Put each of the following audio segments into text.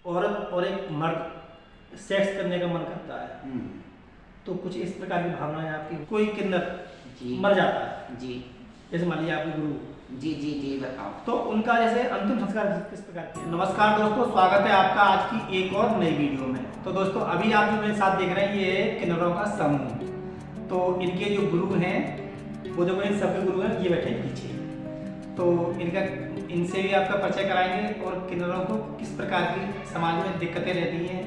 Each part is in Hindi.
औरत और एक मर्द सेक्स करने का मन करता है, तो कुछ इस प्रकार की भावनाएं आपकी, कोई किन्नर मर जाता है जी, जैसे मान लीजिए आपके गुरु जी जी जी बताओ, तो उनका जैसे अंतिम संस्कार किस प्रकार किया। नमस्कार दोस्तों, स्वागत है आपका आज की एक और नई वीडियो में। तो दोस्तों अभी आप जो मेरे साथ देख रहे हैं ये है किन्नरों का समूह। तो इनके जो गुरु हैं वो जो इन सबके गुरु हैं ये बैठे पीछे, तो इनसे भी आपका परिचय कराएंगे और किन्नरों को किस प्रकार की समाज में दिक्कतें रहती हैं,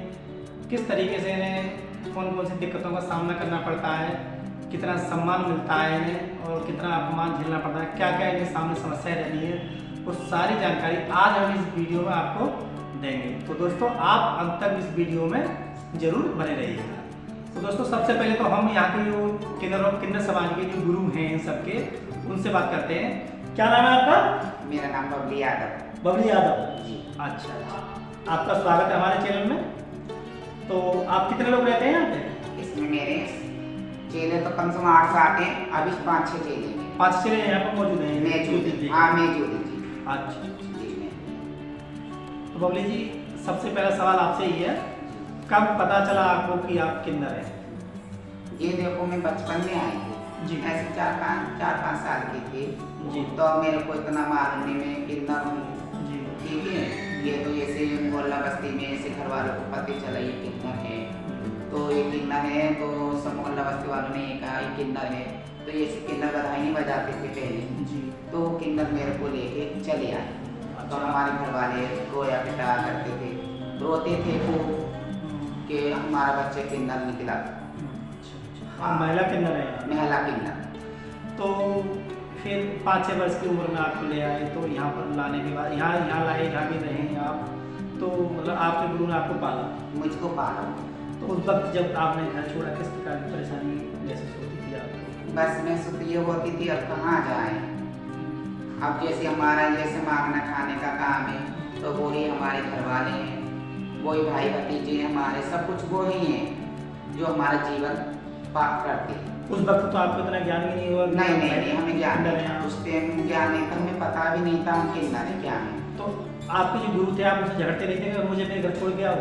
किस तरीके से इन्हें कौन कौन सी दिक्कतों का सामना करना पड़ता है, कितना सम्मान मिलता है इन्हें और कितना अपमान झेलना पड़ता है, क्या क्या इनके सामने समस्याएं रहती है, वो सारी जानकारी आज हम इस वीडियो में आपको देंगे। तो दोस्तों आप अंत तक इस वीडियो में जरूर बने रहिएगा। तो दोस्तों सबसे पहले तो हम यहाँ के जो किन्नर समाज के जो गुरु हैं इन सबके, उनसे बात करते हैं। क्या नाम है आपका? मेरा नाम बबली यादव। बबली यादव जी। अच्छा, आपका स्वागत है हमारे चैनल में। तो आप कितने लोग रहते हैं यहाँ पे? इसमें मेरे चेले तो कम से कम 8-7 हैं, अभी 5-6 चेले हैं। 5 चेले यहाँ पर मौजूद हैं। मैं जोड़ी जी। अच्छा जी तो बबली जी सबसे पहला सवाल आपसे ही है, कब पता चला आपको कि आप किन्नर हैं? ये देखो मैं बचपन में आई थी जी। ऐसे 4-5 साल की थी जी। तो मेरे को इतना मालूम नहीं मैं किन्नर हूँ, जी ठीक है। ये तो जैसे मोहल्ला बस्ती में ऐसे घर वालों को पता चला ये किन्नर है, तो ये किन्नर है तो सब मोहल्ला बस्ती वालों ने ये कहा ये किन्नर है, तो ये किन्नर बधाई नहीं बजाते थे पहले, जी। तो किन्नर मेरे को लेके चले आए। तो हमारे घर वाले रोया पिटा करते थे, रोते थे वो कि हमारा बच्चा किन्नर निकला। हाँ, महिला किन्नर है। महिला किन्नर। तो फिर 5-6 वर्ष की उम्र में आपको ले आए, तो यहाँ पर लाने के बाद यहाँ लाए, यहाँ भी रहे आप, तो मतलब आपके गुरु ने आपको पाला, मुझको पाला। तो उस वक्त जब आपने घर छोड़ा किस प्रकार की परेशानी महसूस होती थी आपको? बस मैं सोचती ये होती थी अब कहाँ जाए, अब जैसे हमारा जैसे मांगना खाने का काम है तो वही हमारे घर वाले हैं, वही भाई भतीजे हमारे, सब कुछ वो ही हैं जो हमारा जीवन पार करते हैं। उस वक्त तो आपको इतना ज्ञान भी नहीं हुआ? नहीं हमें ज्ञान किन्नर नहीं, हैं। उस टाइम ज्ञान नहीं था, हमें पता भी नहीं था हम किन्नर है क्या है। तो आपके जो गुरु थे आप उनसे झगड़ते रहते थे और मुझे मेरे घर छोड़ के आओ?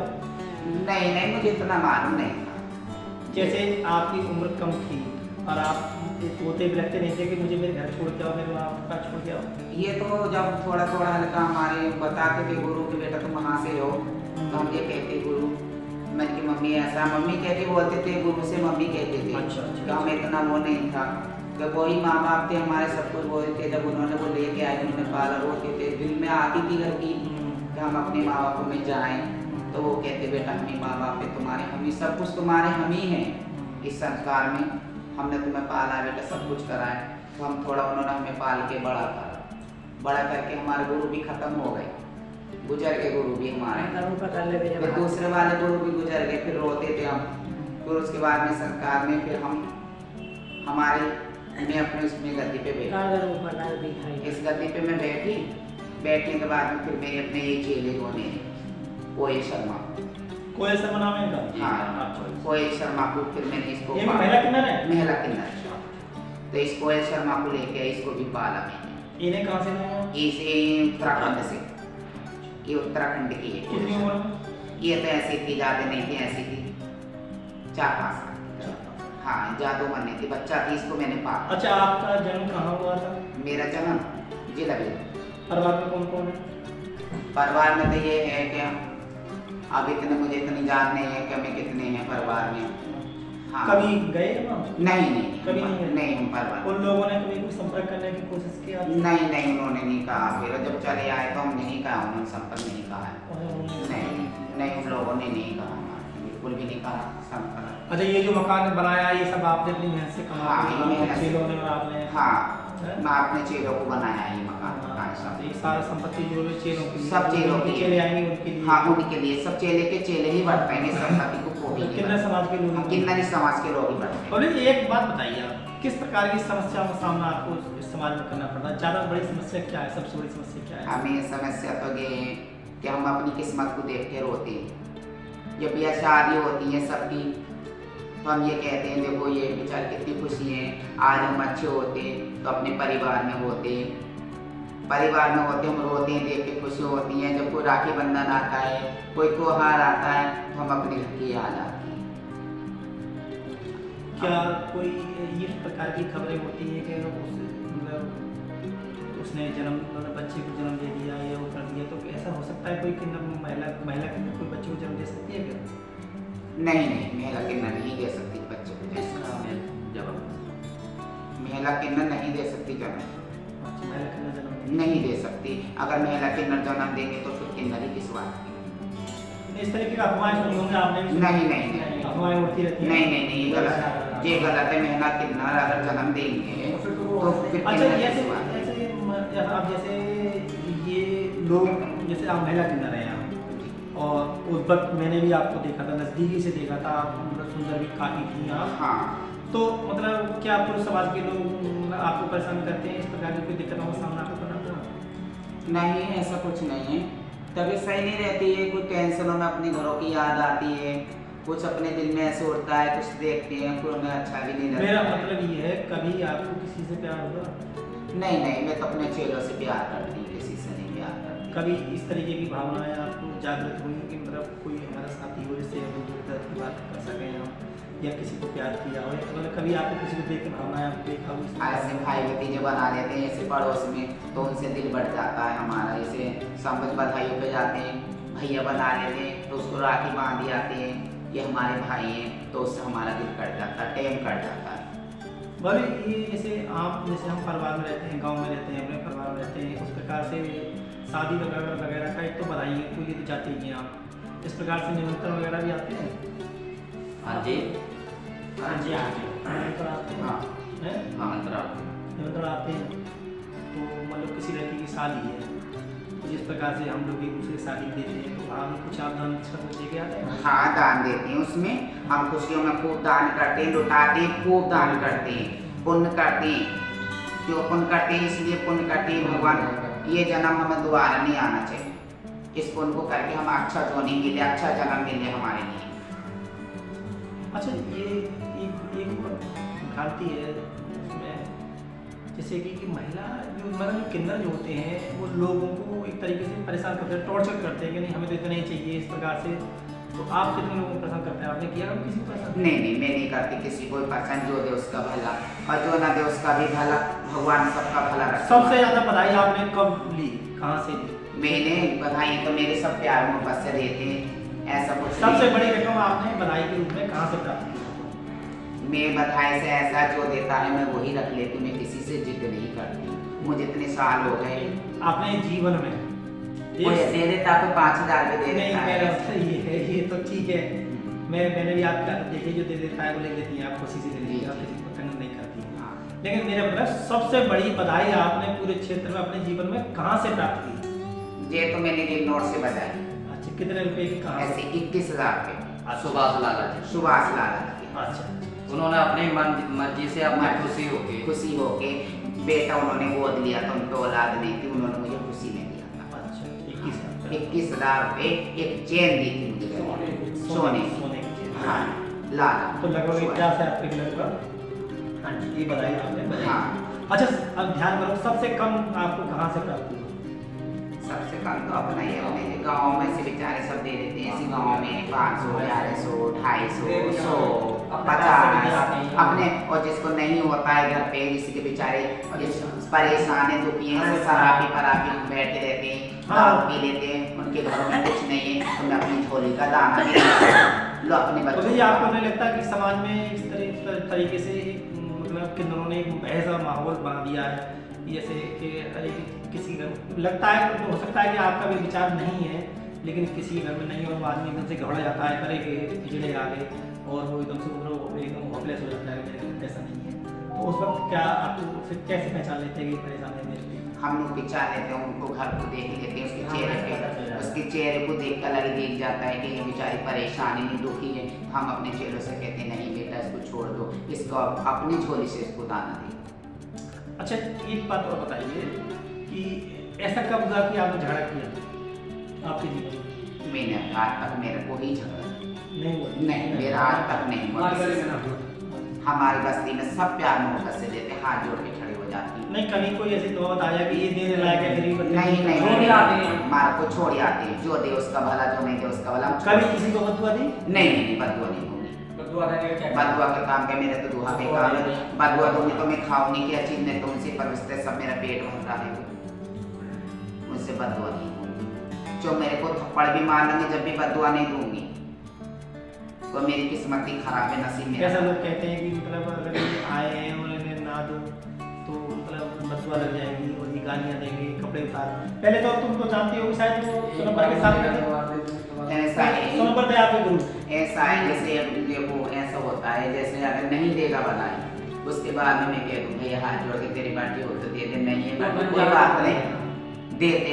नहीं मुझे इतना मालूम नहीं था। जैसे आपकी उम्र कम थी और आप सोते भी लगते नहीं थे कि मुझे मेरे घर छोड़ के आओ, मेरे माँ बाप छोड़ के आओ? ये तो जब थोड़ा थोड़ा हल्का हमारे बताते थे गुरु के बेटा तुम वहाँ से हो, तो हम ये कहते गुरु, मैं की मम्मी ऐसा, मम्मी कहते बोलते थे, गुरु से मम्मी कहते थे। अच्छा। तो हमें इतना वो नहीं था, तो वही माँ बाप थे हमारे, सब कुछ बोलते थे। जब उन्होंने वो लेके आए उन्होंने पाला, रोते थे, दिल में आती थी घर की कि हम अपने माँ बाप में जाएं, तो वो कहते बेटा हम ही माँ बाप है तुम्हारे, हम ही सब कुछ तुम्हारे हम ही हैं, इस संस्कार में हमने तुम्हें पाला बेटा, सब कुछ कराए। तो हम थोड़ा उन्होंने हमें पाल के बड़ा करा, बड़ा करके हमारे गुरु भी खत्म हो गए, गुजर के गुरु भी हमारे, फिर दूसरे वाले गुरु भी गुजर गए, फिर रोते थे हम। फिर उसके बाद में सरकार में फिर हम हमारे मैं अपने उसमें गद्दी पे बैठी, इस गद्दी पे मैं बैठने के बाद में फिर मेरे अपने ये चेले होने कोयल शर्मा, कोयल शर्मा नाम है इनका? हाँ कोयल शर्मा को फिर मैंने इसको ये महिला किन्नर है? महिला किन्नर। तो इस कोयल शर्मा को लेके इसको भी पाला मैंने। इन्हें कहाँ से लाया? इसे उत्तराखंड से, ये उत्तराखंड की है। कितनी उम्र में? ये तो ऐसी थी, ज़्यादा नहीं थी, ऐसी थी 4-5 साल। हाँ ज़्यादा उम्र नहीं थी, बच्चा थी, इसको मैंने पाला। अच्छा, आपका जन्म कहाँ हुआ था? मेरा जन्म जिला भी। परिवार में कौन कौन है? परिवार में तो ये है कि अब इतने मुझे इतनी याद नहीं है कि हमें कितने हैं परिवार में। हाँ। कभी गए वहाँ? नहीं कभी नहीं गए? नहीं हम परिवार। उन लोगों ने कभी कुछ संपर्क करने की कोशिश की आपसे? नहीं उन्होंने नहीं कहा, फिर जब चले आए तो हमने नहीं कहा, उन्होंने संपर्क नहीं कहा है। नहीं उन लोगों ने नहीं कहा, बिल्कुल भी नहीं कहा संपर्क। अच्छा, ये जो मकान बनाया ये सब आपने अपनी मेहनत से कमाया? हाँ, ये मेहनत से। चेलों ने और आपने? हाँ मैं अपने चेलों को बनाया ये मकान सब। ये सारा संपत्ति जो है चेलों की? सब चेलों की। चेले आएंगे उनके लिए? हाँ उनके लिए, सब चेले के चेले ही बढ़ पाएंगे, संपत्ति को खो भी किन्नर समाज के लोग? किन्नर समाज के लोग ही बढ़ते। और एक बात बताइए, आप किस प्रकार की समस्याओं का सामना आपको इस समाज में करना पड़ता है? ज़्यादा बड़ी समस्या क्या है, सबसे बड़ी समस्या क्या है? हमें समस्या तो ये है कि हम अपनी किस्मत को देख के रोते हैं। जब यह शादी होती है सबकी, तो हम ये कहते हैं देखो ये बेचारे कितनी खुशी है, आज हम अच्छे होते तो अपने परिवार में होते, परिवार में होते हम रोते हैं, देख के खुशी होती है। जब कोई राखी बंधन आता है, कोई त्योहार आता है, तो हम अपने घर की याद आती है। क्या कोई इस प्रकार की खबरें होती हैं कि मतलब उसने बच्चे को जन्म दे दिया या वो कर दिया, तो ऐसा हो सकता है कोई किन्नर महिला किन्नर कोई बच्चे को जन्म दे सकती है क्या? नहीं, महिला किन्नर नहीं दे सकती बच्चे को जन्म। महिला किन्नर नहीं दे सकती जन्म। महिला किन्नर जन्म नहीं दे सकती। अगर महिला किन्नर जन्म देंगे तो फिर किन्नर ही किस बात की? इस तरीके का अफवाहें सुनी होंगी आपने भी? नहीं, अफवाहें उड़ती रहती हैं। नहीं, ये गलत है। महिला किन्नर अगर जन्म देंगे तो फिर अच्छा, किन्नर जैसे किस बात की? अब जैसे ये लोग, जैसे आप महिला किन्नर हैं आप, और उस वक्त मैंने भी आपको देखा था, नज़दीकी से देखा था, आप मतलब सुंदर भी काफ़ी थी आप। हाँ। तो मतलब क्या पुरुष समाज के लोग आपको परेशान करते हैं, इस प्रकार की कोई दिक्कतों का सामना आपको करना पड़ा? नहीं, ऐसा कुछ नहीं है। तबीयत सही नहीं रहती है, कुछ टेंशनों में अपने घरों की याद आती है, कुछ अपने दिल में ऐसे उठता है, कुछ देखते हैं फिर हमें अच्छा भी नहीं लगता। मेरा मतलब ये है, कभी आपको किसी से प्यार हुआ? नहीं, मैं तो अपने चेलों से प्यार करती हूँ, किसी से नहीं प्यार करती। कभी इस तरीके की भावनाएं आपको जागृत हुई कि मतलब कोई हमारा साथी हो जिससे हम दुख दर्द की बात कर सकें हम, या किसी को प्यार किया हो, मतलब कभी आपको किसी को देख के भावनाएं आपको देखा हो? ऐसे भाई भतीजे बना लेते हैं ऐसे पड़ोस में, तो उनसे दिल बढ़ जाता है हमारा। जैसे समझ बधाइयों पे जाते हैं, भैया बना लेते हैं तो उसको राखी बांध आते हैं, ये हमारे भाई हैं, तो उससे हमारा दिल कट जाता है, टेम कट जाता है। भाभी ये जैसे हम परिवार में रहते हैं, गांव में रहते हैं, अपने परिवार में रहते हैं, उस प्रकार से शादी वगैरह का एक तो बधाई है, तो ये तो जाते ही हैं आप, इस प्रकार से निमंत्रण वगैरह भी आते हैं? हाँ जी, निमंत्रण आते हैं? हाँ। हैं? निमंत्रण आते हैं। तो मतलब किसी लड़की की शादी है, तो जिस प्रकार से हम लोग एक दूसरे की शादी देते हैं, तो आप कुछ आप दान कुछ दे के आते हैं? हाँ, दान देते हैं। उसमें हम खुशियों में खूब दान करते हैं, लुटाते हैं, खूब दान करते हैं, पुण्य करते हैं। क्यों पुण्य करते हैं? इसलिए पुण्य करते हैं भगवान ये जन्म हमें दोबारा नहीं आना चाहिए, इस पुण्य को करके हम अच्छा जोनी मिले, अच्छा जन्म मिले हमारे लिए। अच्छा, ये एक भ्रांति है उसमें, जैसे कि महिला जो किन्नर जो होते हैं वो लोगों को एक तरीके से परेशान करते हैं, टॉर्चर करते हैं कि नहीं हमें तो इतना ही चाहिए, इस प्रकार से। तो आप कितने लोगों को परेशान करते हैं? आपने किया कभी किसी को परेशान? नहीं, मैं नहीं करती किसी को पसंद। जो दे उसका भला और जो ना दे उसका भी भला, भगवान सबका भला रखे। सबसे ज्यादा बधाई आपने कब ली, कहाँ से ली? मैंने बधाई तो मेरे सब प्यार मोहब्बत से देते हैं, ऐसा कुछ सबसे नहीं। बड़ी रकम आपने बधाई के रूप में कहाँ से प्राप्त की? मैं बधाई से ऐसा जो देता है मैं वही रख लेती, मैं किसी से जिद नहीं करती। मुझे इतने साल हो गए। आपने जीवन में कोई दे देता तो 5,000 भी दे नहीं, देता मेरा है। ये है, ये तो ठीक है। मैंने भी आपका देखे जो दे देता है वो ले लेती हैं, आप खुशी से ले लीजिए, आप किसी को तंग नहीं करती हैं। हाँ। लेकिन मेरा मतलब सबसे बड़ी बधाई आपने पूरे क्षेत्र में अपने जीवन में कहाँ से प्राप्त की? ये तो मैंने एक नोट से बधाई। अच्छा, कितने रुपए की? कहाँ ऐसे 21,000 रुपये सुभाष लाला जी। सुभाष लाला जी। अच्छा, उन्होंने अपनी मर्जी से अपनी खुशी होके खुशी होके बेटा उन्होंने गोद लिया था, उनको औलाद नहीं थी, उन्होंने मुझे खुशी में दिया था। अच्छा, 21,000 21,000 रुपये एक चेन दी थी मुझे, सोने की। हाँ, लाला। तो लगभग 50,000 रुपये के लगभग। हाँ जी, ये बधाई आपने बधाई। हाँ। अच्छा, अब ध्यान करो, सबसे कम आपको कहाँ से प्राप्त हुआ? सबसे कम तो अपना ही अपने गाँव में से बेचारे सब दे देते हैं। इसी गाँव में 500, 1100, 250, 100, 50 अपने, और जिसको नहीं होता है घर पे, जिसके के बेचारे परेशान है, दुखी हैं, शराबी पराबी बैठे रहते हैं, दारू पी लेते हैं, उनके घरों में कुछ नहीं है, उन्हें अपनी झोली का दाना लो अपने तो बच्चों ये आपको नहीं लगता कि समाज में इस तरीके से मतलब किन्नरों ने एक ऐसा माहौल बना दिया है, जैसे कि अरे किसी घर लगता है, तो हो सकता है कि आपका भी विचार नहीं है, लेकिन किसी घर में नहीं, और वो आदमी एकदम से घबरा जाता है, करे कि पिछड़े आ गए, और वो एकदम से एकदम होपलेस हो जाता है, मेरे ऐसा नहीं है। तो उस वक्त क्या आपको फिर कैसे पहचान लेते हैं कि परेशान है मेरे लिए? हम लोग पहचान लेते हैं, उनको घर को देख लेते हैं, उसके चेहरे पे, उसके चेहरे को देख कर अलग दिख जाता है कि ये बेचारी परेशानी में दुखी है। हम अपने चेहरों से कहते हैं नहीं बेटा इसको छोड़ दो, इसको अपनी झोली से इसको दाना दे। अच्छा, एक बात और बताइए कि ऐसा कब हुआ कि आपने झगड़ा किया आपके जीवन में? मैंने आज तक मेरे को ही झगड़ा नहीं हुआ? नहीं, मेरा आज तक नहीं हुआ। हमारी बस्ती में सब प्यार मोहब्बत से देते, हाथ जोड़ के खड़े हो जाती हैं। नहीं कभी कोई ऐसी नौबत आ जाए कि ये देने लायक है फिर भी बदले नहीं नहीं छोड़ ही आते हैं। हमारे को छोड़ ही आते हैं, जो दे उसका भला, जो नहीं दे उसका भला। कभी किसी को बदुआ दी? नहीं नहीं बदुआ नहीं दूंगी। बदुआ देने का क्या बदुआ का काम क्या, मेरे तो दुआ पे काम है। बदुआ दूंगी तो मैं खाऊंगी क्या चीज ने, तो उनसे परवरिश सब मेरा पेट भर रहा है, मुझसे बदुआ नहीं दूंगी। जो मेरे को थप्पड़ भी मार लेंगे जब भी बदुआ नहीं दूंगी, तो मेरी किस्मत ही खराब है, नसीब मेरा। कैसा लोग कहते हैं कि मतलब अगर ये आए हैं और इन्हें ना दो तो मतलब बदुआ लग जाएगी और ये गालियाँ देंगे, कपड़े उतार। पहले तो तुम तो जानती हो शायद वो सोनम्बर के साथ में ऐसा है, सोनम्बर थे आपके गुरु। ऐसा है जैसे देखो ऐसा होता है, जैसे अगर नहीं देगा बनाई उसके बाद में मैं कह दूँ भैया हाथ जोड़ के तेरी बाटी हो तो दे दे, नहीं है बाटी कोई बात नहीं, देते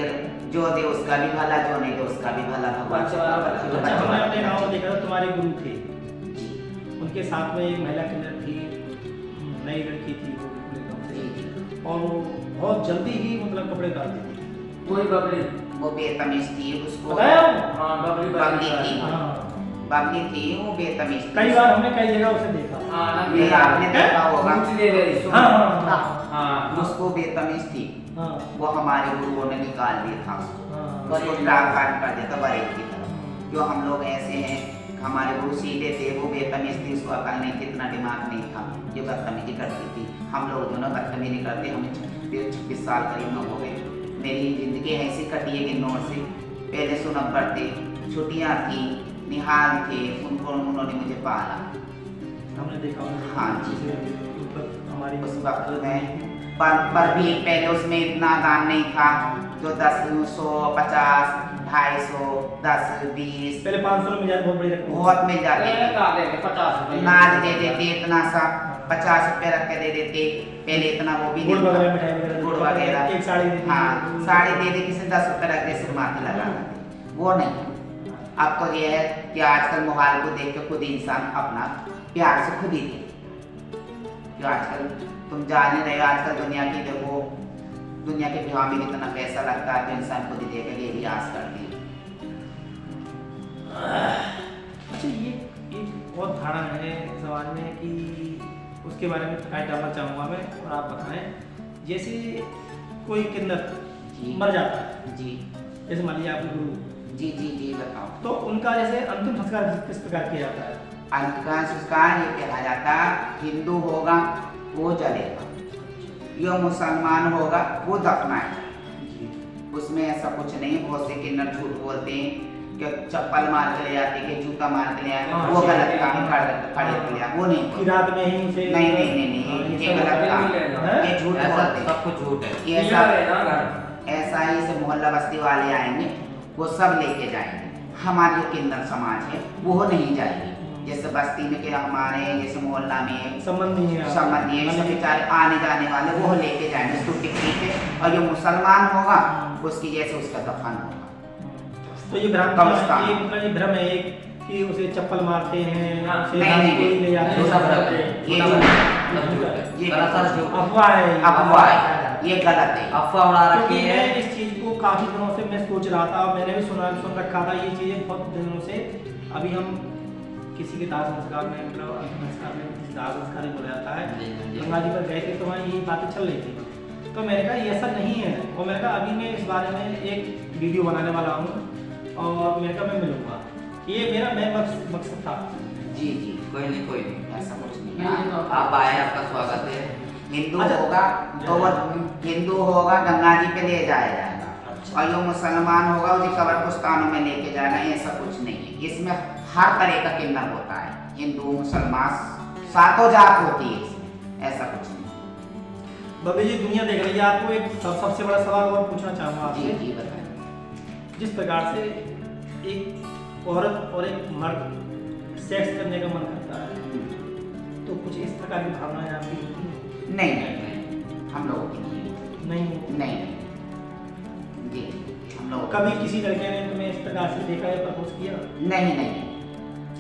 जो दे उसका भी भला, जो नहीं दे उसका भी भला, भगवान से अच्छा हमने अपने गाँव में देखा था तुम्हारे गुरु थे, जी उनके साथ में एक महिला किन्नर थी, नई लड़की थी वो पूरे गाँव से, जी और वो बहुत जल्दी ही मतलब कपड़े उतारती थी। कोई बबली वो बेतमीज थी, उसको बताया? हाँ बबली बबली थी, हाँ बबली थी, वो बेतमीज थी। कई बार हमने कई जगह उसे देखा। हाँ ना ये आपने देखा होगा, दे रही हाँ हाँ हाँ उसको बेतमीज थी, हाँ वो हमारे गुरुओं ने निकाल दिया था उसको, हाँ उसको ट्रांसफर कर दिया था बरेली की तरफ। जो हम लोग ऐसे हैं, हमारे गुरु सीधे थे, वो बेतमीज थी, उसको अकल नहीं थी, इतना दिमाग नहीं था, जो बदतमीजी करती थी। हम लोग जो ना बदतमीजी नहीं करते, हमें 26 साल करीब में हो गए, मेरी जिंदगी ऐसी कटी है कि नौ से पहले सोनम्बर थे, छुट्टियाँ थी, निहाल थे, उनको उन्होंने मुझे पाला। हमने देखा हाँ जी। हमारी उस वक्त में पर भी पहले उसमें इतना दान नहीं था, जो 10, 100, 50, 250, 10, 20 पहले 500 में जाए बहुत बड़ी रकम। बहुत मिल जाते थे। 50 रुपए नाच दे देते इतना सा, 50 रुपए रख के दे देते, पहले इतना वो भी गुड़ नहीं था। वगैरह मिठाई वगैरह गुड़ वगैरह, एक साड़ी देती हाँ थी। साड़ी दे दे, किसी 10 रुपए रख दे, सिर माथे लगा देते, वो नहीं। अब तो ये है कि आजकल मोबाइल को देख के खुद इंसान अपना प्यार से खुद ही दे, जो आजकल तुम जान ही रहे हो, आजकल दुनिया की देखो, दुनिया के विवाह में कितना पैसा लगता है, तो इंसान खुद ही दे के लिए भी आस करती है। अच्छा ये एक और धारणा है समाज में कि उसके बारे में प्रकाश डालना चाहूँगा मैं और आप बताएं। जैसे कोई किन्नर जी मर जाता है, जी जैसे मान लीजिए आपके गुरु, जी जी जी बताओ। तो उनका जैसे अंतिम संस्कार किस प्रकार किया जाता है? अंत का संस्कार ये कहा जाता है, हिंदू होगा वो जलेगा, यो मुसलमान होगा वो दफनाएगा। उसमें ऐसा कुछ नहीं है। बहुत से किन्नर झूठ बोलते हैं कि चप्पल मार के ले जाते हैं, कि जूता मार के ले आते हैं, वो गलत काम खड़े किया, वो नहीं कि बोलते। रात में ही उसे नहीं नहीं नहीं नहीं, ये गलत काम है, ये झूठ ऐसा बोलते हैं। सब कुछ झूठ है। ये ऐसा ही से मोहल्ला बस्ती वाले आएंगे, वो सब लेके जाएंगे। हमारी जो किन्नर समाज है वो नहीं जाएगी। जैसे बस्ती में क्या हमारे जैसे मोहल्ला में संबंधी संबंधी सब बेचारे आने जाने वाले वो लेके जाएंगे उसको टिकरी पे, और जो मुसलमान होगा उसकी जैसे उसका दफन होगा। तो ये भ्रम कब्रिस्तान। ये मतलब ये भ्रम है एक कि उसे चप्पल मारते हैं, उसे नहीं, रात नहीं, को ही ले जाते ये हैं। सब गलत है। ये ये ये दरअसल झूठ अफवाह है ये। अफवाह है, ये गलत है। अफवाह उड़ा रखी क्योंकि है। मैं इस चीज को काफी दिनों से मैं सोच रहा था, मैंने भी सुन रखा था ये चीजें बहुत दिनों से। अभी हम किसी के दाह संस्कार में मतलब अंतिम संस्कार में किसी दाह संस्कार में बोला जाता है, गंगा जी पर गए थे तो वहाँ यही बातें चल रही थी। तो मैंने कहा ये ऐसा नहीं है, और मैंने कहा अभी मैं इस बारे में एक वीडियो बनाने वाला हूँ और मैंने कहा मैं मिलूंगा, ये मेरा मैं मकसद था। जी जी कोई नहीं ऐसा कुछ नहीं है। आप आए, आपका स्वागत है। हिंदू अच्छा। होगा तो वो हिंदू होगा गंगा जी पे ले जाया जाएगा, और जो मुसलमान होगा उसे कब्र पुस्तानों में लेके जाएगा। ऐसा कुछ नहीं है, इसमें हर तरह का किन्नर होता है, हिंदू मुसलमान सातों जात होती है इसमें, ऐसा कुछ नहीं। बबी जी दुनिया देख रही है, आपको एक सबसे बड़ा सवाल और पूछना चाहूँगा जी आपसे। जी बताएं। जिस प्रकार से एक औरत और एक मर्द सेक्स करने का मन करता है, तो कुछ इस प्रकार की भावनाएं आपकी होती हैं? नहीं नहीं नहीं, हम लोगों की नहीं नहीं। नहीं जी, हम लोग कभी किसी लड़के ने तुम्हें इस प्रकार से देखा या प्रपोज किया? नहीं नहीं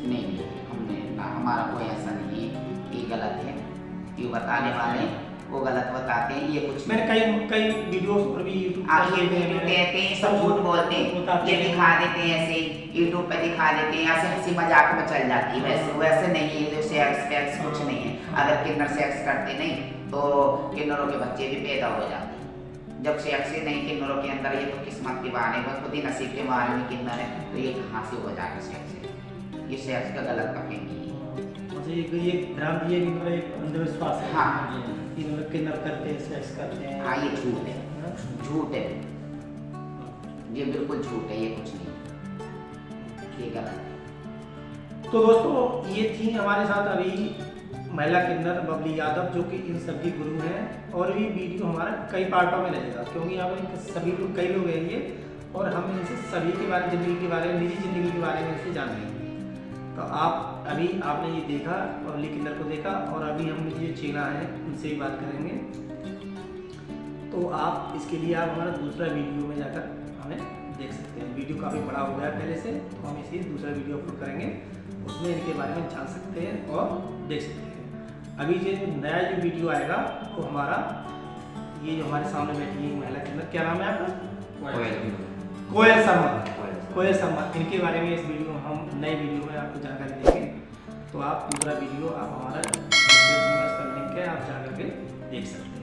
नहीं, हमने ना, हमारा कोई ऐसा नहीं है, ये गलत है, ये बताने वाले वो गलत बताते हैं, ये कुछ मैंने कई वीडियोस और भी यूट्यूब आखिर कहते हैं सब झूठ बोलते हैं, ये दिखा देते हैं ऐसे यूट्यूब पे दिखा देते हैं, ऐसे हंसी मजाक में चल जाती है। वैसे वैसे नहीं है, जो सेक्स कुछ नहीं है। अगर किन्नर सेक्स करते नहीं तो किन्नरों के बच्चे भी पैदा हो जाते हैं। जब सेक्स ही नहीं किन्नरों के अंदर, ये तो किस्मत के बहाने पर खुद ही नसीब के मारे में किन्नर है, तो ये कहाँ से हो जाएगा सेक्स? ये सेक्स का गलत कहेंगी। ये भ्रांति है कि मतलब एक अंधविश्वास है। हाँ कि मतलब किन्नर करते हैं, सेक्स करते हैं। हाँ, ये झूठ है, झूठ है, ये बिल्कुल झूठ है, ये कुछ नहीं, ये गलत है। तो दोस्तों ये थी हमारे साथ अभी महिला किन्नर बबली यादव, जो कि इन सभी गुरु हैं। और भी वीडियो हमारा कई पार्टों में रहेगा, क्योंकि यहाँ पर सभी लोग, कई लोग हैं ये, और हम इनसे सभी के बारे, ज़िंदगी के बारे में, निजी ज़िंदगी के बारे में इनसे जान लेंगे। तो आपने ये देखा, बबली किन्नर को देखा, और अभी हम ये चेला हैं उनसे भी बात करेंगे। तो आप इसके लिए आप हमारा दूसरा वीडियो में जाकर हमें देख सकते हैं। वीडियो काफ़ी बड़ा हो गया है पहले से, तो हम इसी दूसरा वीडियो अपलोड करेंगे, उसमें इनके बारे में जान सकते हैं और देख सकते हैं। अभी जो नया जो वीडियो आएगा वो हमारा, ये जो हमारे सामने बैठी है महिला किन्नर, क्या नाम है आपका? कोयल शर्मा। कोयल शर्मा, इनके बारे में इस वीडियो में हम नए वीडियो में आपको जानकारी देंगे। तो आप दूसरा वीडियो आप हमारा लिंक है, आप जाकर के देख सकते हैं।